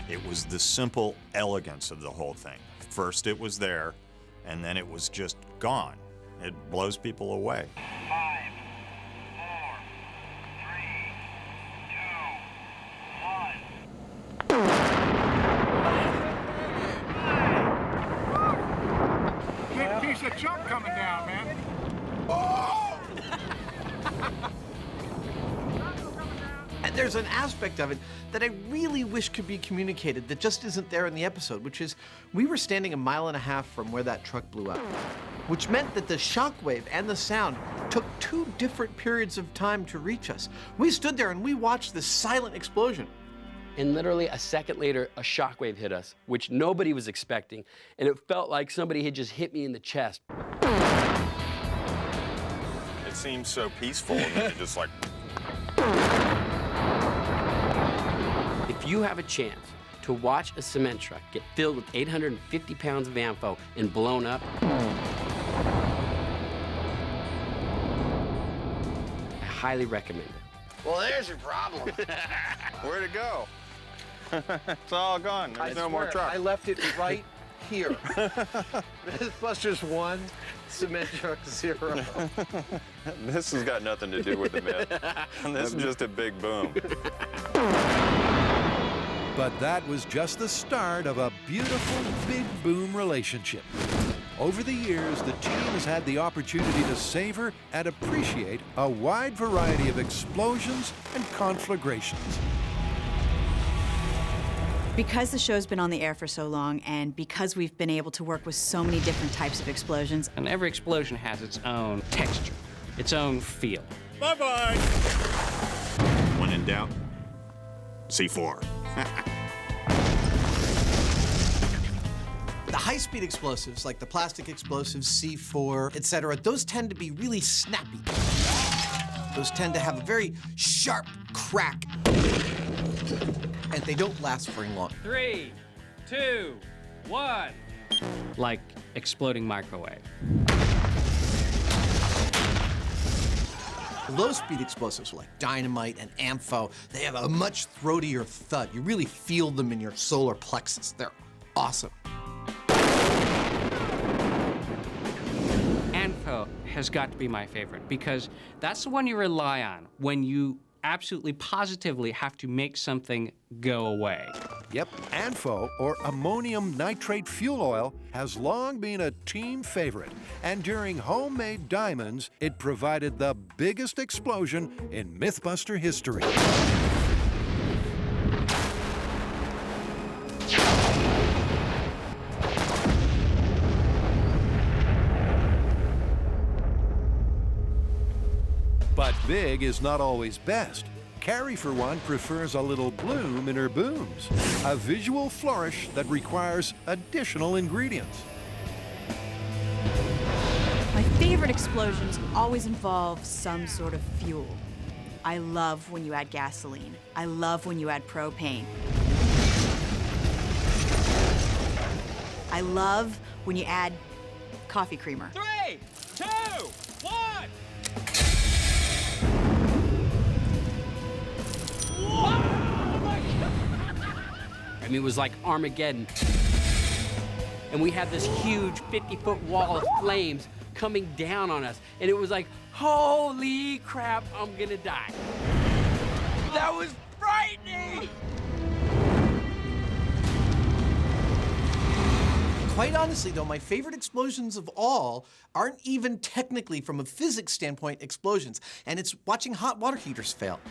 It was the simple elegance of the whole thing. First it was there, and then it was just gone. It blows people away. 5, 4, 3, 2, 1. Big piece of chunk coming down, man. And there's an aspect of it that I really wish could be communicated that just isn't there in the episode, which is we were standing 1.5 miles from where that truck blew up, which meant that the shockwave and the sound took 2 different periods of time to reach us. We stood there and we watched this silent explosion. And literally a second later, a shockwave hit us, which nobody was expecting, and it felt like somebody had just hit me in the chest. It seems so peaceful, and then it just like... If you have a chance to watch a cement truck get filled with 850 pounds of ANFO and blown up, I highly recommend it. Well, there's your problem. Where'd it go? It's all gone. There's no more truck. I left it right here. MythBusters 1, cement truck 0. This has got nothing to do with the myth. This is just a big boom. But that was just the start of a beautiful big boom relationship. Over the years, the team has had the opportunity to savor and appreciate a wide variety of explosions and conflagrations. Because the show's been on the air for so long, and because we've been able to work with so many different types of explosions, and every explosion has its own texture, its own feel. Bye-bye. When in doubt, C4. The high-speed explosives, like the plastic explosives, C4, etc., those tend to be really snappy. Those tend to have a very sharp crack, and they don't last very long. 3, 2, 1. Like exploding microwave. Low-speed explosives like dynamite and ANFO, they have a much throatier thud. You really feel them in your solar plexus. They're awesome. ANFO has got to be my favorite because that's the one you rely on when you absolutely positively have to make something go away. Yep, ANFO, or ammonium nitrate fuel oil, has long been a team favorite. And during homemade diamonds, it provided the biggest explosion in MythBuster history. But big is not always best. Carrie, for one, prefers a little bloom in her booms, a visual flourish that requires additional ingredients. my favorite explosions always involve some sort of fuel. I love when you add gasoline. I love when you add propane. I love when you add coffee creamer. 3, 2, 1. I mean, it was like Armageddon. And we had this huge 50-foot wall of flames coming down on us. And it was like, holy crap, I'm gonna die. That was frightening! Quite honestly, though, my favorite explosions of all aren't even technically, from a physics standpoint, explosions. And it's watching hot water heaters fail.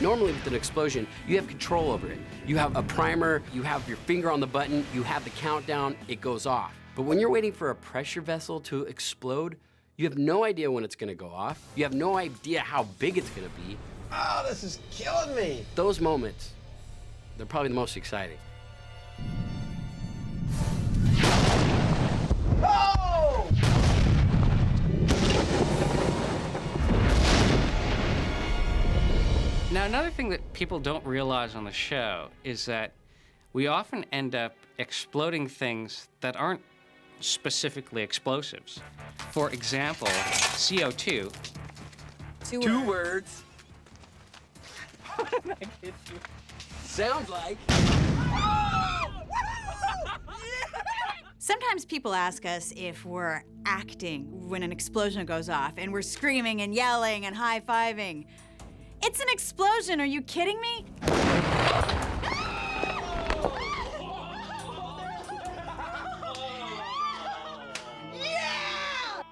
Normally with an explosion, you have control over it. You have a primer, you have your finger on the button, you have the countdown, it goes off. But when you're waiting for a pressure vessel to explode, you have no idea when it's gonna go off. You have no idea how big it's gonna be. Oh, this is killing me. Those moments, they're probably the most exciting. Oh! Now, another thing that people don't realize on the show is that we often end up exploding things that aren't specifically explosives. For example, CO2. Two words. What did I get you? Sounds like Sometimes people ask us if we're acting when an explosion goes off and we're screaming and yelling and high-fiving. It's an explosion, are you kidding me?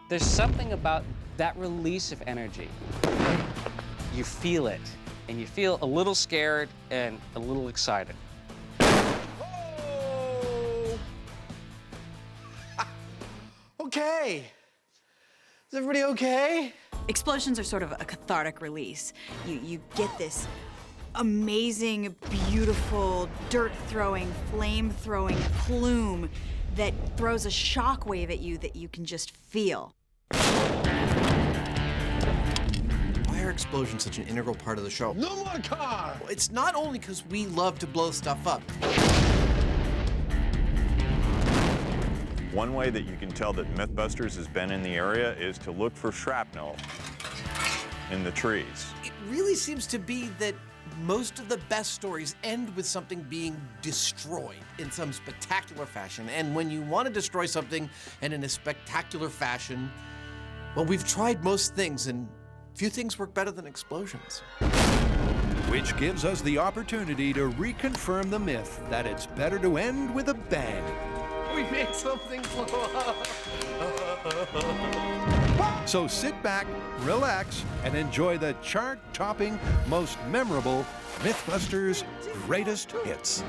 There's something about that release of energy. You feel it, and you feel a little scared and a little excited. Okay. Is everybody okay? Explosions are sort of a cathartic release. You get this amazing, beautiful, dirt-throwing, flame-throwing plume that throws a shockwave at you that you can just feel. Why are explosions such an integral part of the show? No more car! Well, it's not only because we love to blow stuff up. One way that you can tell that MythBusters has been in the area is to look for shrapnel in the trees. It really seems to be that most of the best stories end with something being destroyed in some spectacular fashion. And when you want to destroy something and in a spectacular fashion, well, we've tried most things and few things work better than explosions. Which gives us the opportunity to reconfirm the myth that it's better to end with a bang. We made something blow up. So sit back, relax, and enjoy the chart-topping, most memorable MythBusters greatest hits.